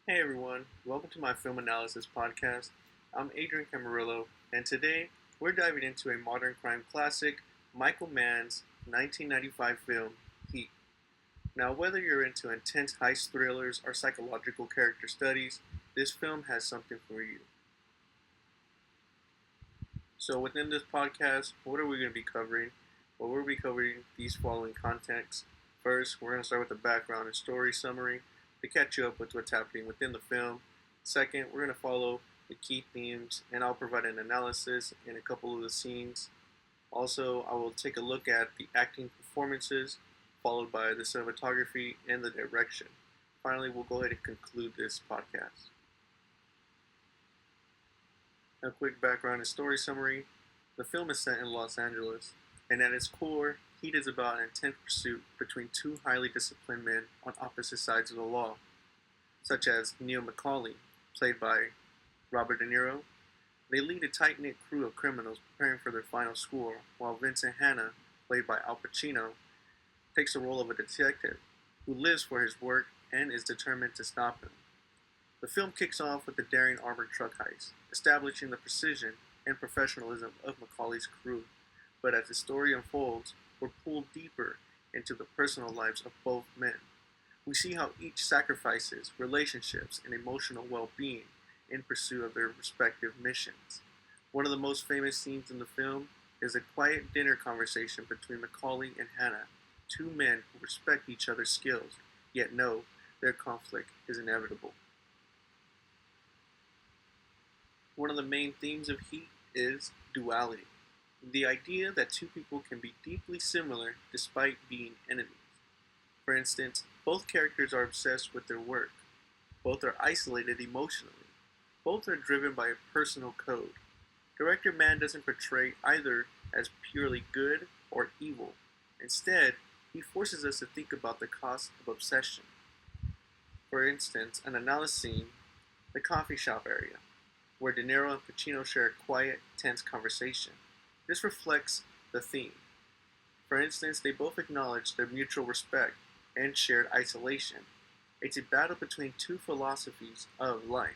Hey everyone, welcome to my film analysis podcast. I'm Adrian Camarillo, and today we're diving into a modern crime classic, Michael Mann's 1995 film, Heat. Now, whether you're into intense heist thrillers or psychological character studies, this film has something for you. So, within this podcast, what are we going to be covering? Well, we'll be covering these following contexts. First, we're going to start with the background and story summary to catch you up with what's happening within the film. Second, we're going to follow the key themes, and I'll provide an analysis in a couple of the scenes. Also, I will take a look at the acting performances, followed by the cinematography and the direction. Finally, we'll go ahead and conclude this podcast. A quick background and story summary. The film is set in Los Angeles, and at its core, Heat is about an intense pursuit between two highly disciplined men on opposite sides of the law, such as Neil McCauley, played by Robert De Niro. They lead a tight-knit crew of criminals preparing for their final score, while Vincent Hanna, played by Al Pacino, takes the role of a detective who lives for his work and is determined to stop him. The film kicks off with the daring armored truck heist, establishing the precision and professionalism of McCauley's crew. But as the story unfolds, we're pulled deeper into the personal lives of both men. We see how each sacrifices relationships and emotional well-being in pursuit of their respective missions. One of the most famous scenes in the film is a quiet dinner conversation between McCauley and Hanna, two men who respect each other's skills, yet know their conflict is inevitable. One of the main themes of Heat is duality. The idea that two people can be deeply similar despite being enemies. For instance, both characters are obsessed with their work. Both are isolated emotionally. Both are driven by a personal code. Director Mann doesn't portray either as purely good or evil. Instead, he forces us to think about the cost of obsession. For instance, an analysis scene, the coffee shop area, where De Niro and Pacino share a quiet, tense conversation. This reflects the theme. For instance, they both acknowledge their mutual respect and shared isolation. It's a battle between two philosophies of life.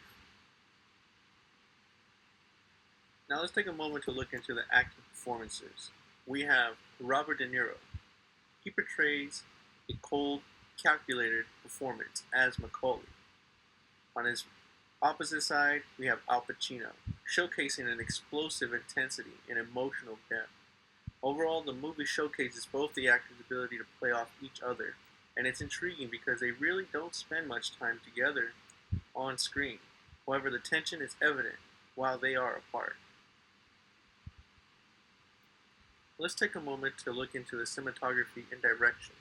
Now let's take a moment to look into the acting performances. We have Robert De Niro. He portrays a cold, calculated performance as McCauley. On his opposite side, we have Al Pacino, showcasing an explosive intensity and emotional depth. Overall, the movie showcases both the actors' ability to play off each other, and it's intriguing because they really don't spend much time together on screen. However, the tension is evident while they are apart. Let's take a moment to look into the cinematography and direction.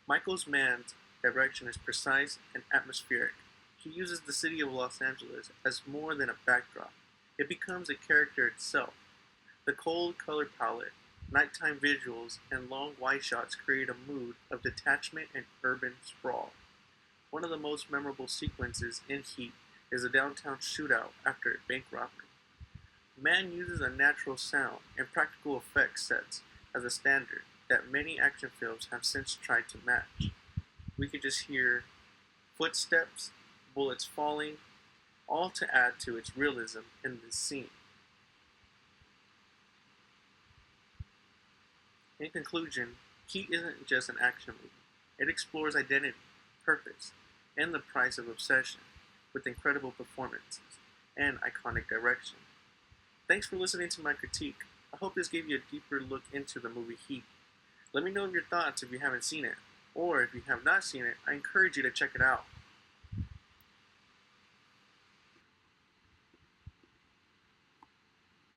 Michael Mann's direction is precise and atmospheric. He uses the city of Los Angeles as more than a backdrop. It becomes a character itself. The cold color palette, nighttime visuals, and long wide shots create a mood of detachment and urban sprawl. One of the most memorable sequences in Heat is a downtown shootout after a bank robbery. Mann uses a natural sound and practical effects sets as a standard that many action films have since tried to match. We could just hear footsteps, bullets falling, all to add to its realism in this scene. In conclusion, Heat isn't just an action movie. It explores identity, purpose, and the price of obsession with incredible performances and iconic direction. Thanks for listening to my critique. I hope this gave you a deeper look into the movie Heat. Let me know your thoughts if you haven't seen it, or if you have not seen it, I encourage you to check it out.